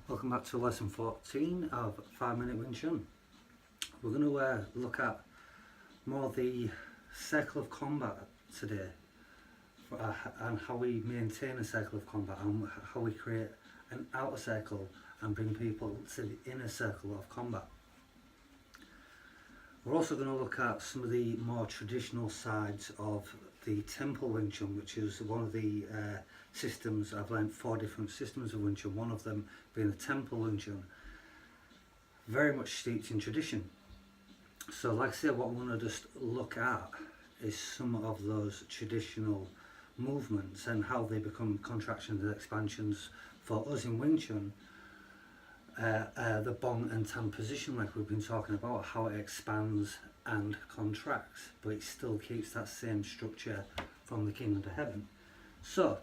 Welcome back to lesson 14 of 5-minute Wing Chun. We're going to look at more the circle of combat today and how we maintain a circle of combat and how we create an outer circle and bring people to the inner circle of combat. We're also going to look at some of the more traditional sides of the temple Wing Chun, which is one of the systems. I've learned 4 different systems of Wing Chun, one of them being the temple Wing Chun, very much steeped in tradition. So like I said, what we're going to just look at is some of those traditional movements and how they become contractions and expansions for us in Wing Chun. The Bong and Tan position, like we've been talking about, how it expands and contracts, but it still keeps that same structure from the kingdom to heaven. So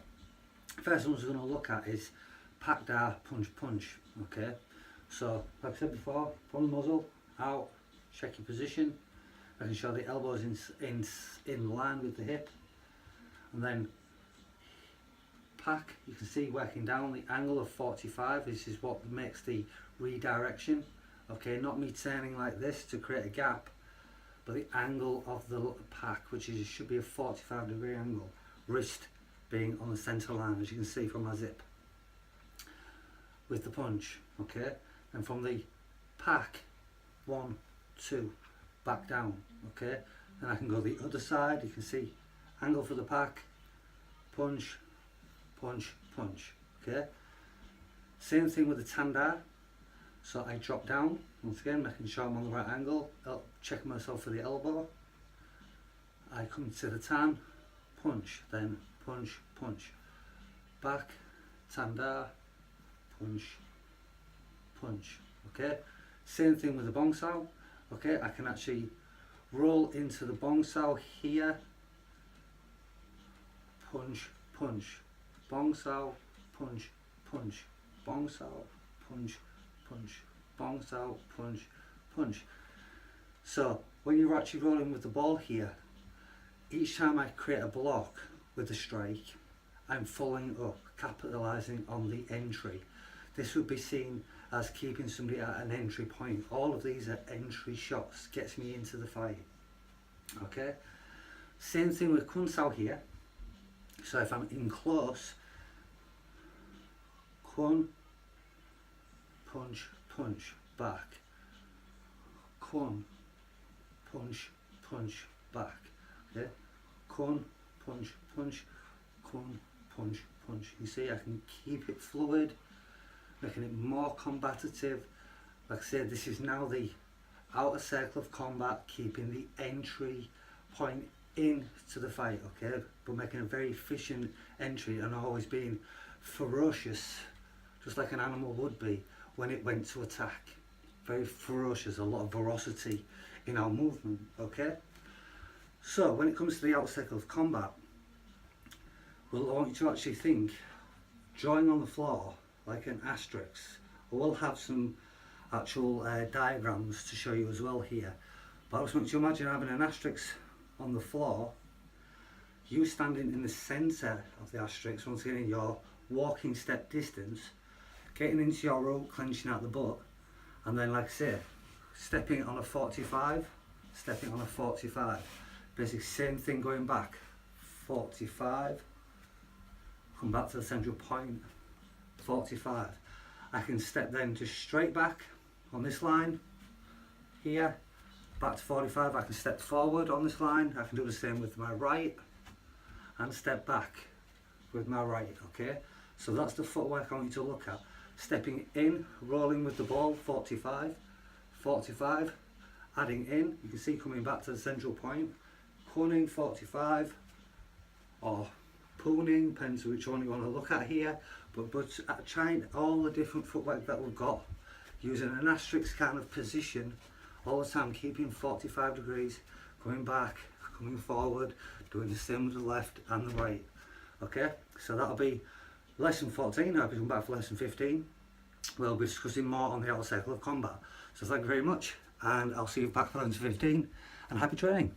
first one we're going to look at is Pak Da Punch Punch. Okay, so like I said before, from the muzzle out, check your position, making sure the elbows in line with the hip, and then Pak, you can see working down the angle of 45. This is what makes the redirection. Okay, not me turning like this to create a gap, but the angle of the Pak, which is should be a 45-degree angle, wrist being on the center line, as you can see from my zip, with the punch. Okay, and from the Pak, 1, 2, back down. Okay, and I can go the other side. You can see angle for the Pak, punch, punch, punch. Okay, same thing with the Tan Da. So I drop down once again, making sure I'm on the right angle, checking myself for the elbow. I come to the Tan, punch, then punch, punch, back, Tan Da, punch, punch. Okay, same thing with the Bong Sau. Okay, I can actually roll into the Bong Sau here, punch, punch, Bong Sau, punch, punch, Bong Sau, punch, punch, Bong Sau, punch, punch. So when you're actually rolling with the ball here, each time I create a block with the strike, I'm following up, capitalizing on the entry. This would be seen as keeping somebody at an entry point. All of these are entry shots, gets me into the fight. Okay, same thing with Kwun Sau here. So if I'm in close, Kwun, punch, punch, back, Kwun, punch, punch, back. Okay, Kwun, punch, punch, Kwun, punch, punch. You see, I can keep it fluid, making it more combative. Like I said, this is now the outer circle of combat, keeping the entry point into the fight. Okay, but making a very efficient entry and always being ferocious, just like an animal would be when it went to attack. Very ferocious, a lot of ferocity in our movement. Okay, so when it comes to the outer circle of combat, we'll want you to actually think drawing on the floor like an asterisk. We'll have some actual diagrams to show you as well here, but I just want you to imagine having an asterisk on the floor, you standing in the center of the asterisk, once again in your walking step distance, getting into your rope, clenching out the butt, and then like I say, stepping on a 45, stepping on a 45. Basically same thing going back, 45, come back to the central point, 45. I can step then just straight back on this line here, back to 45. I can step forward on this line. I can do the same with my right and step back with my right. Okay, so that's the footwork I want you to look at. Stepping in, rolling with the ball, 45, 45, adding in, you can see coming back to the central point, Kwuning 45, or Pooning, depends which one you want to look at here, but trying all the different footwork that we've got, using an asterisk kind of position all the time, keeping 45 degrees, coming back, coming forward, doing the same with the left and the right. Okay, so that'll be lesson 14. I'll be coming back for lesson 15. We'll be discussing more on the outer circle of combat. So thank you very much, and I'll see you back for lesson 15, and happy training.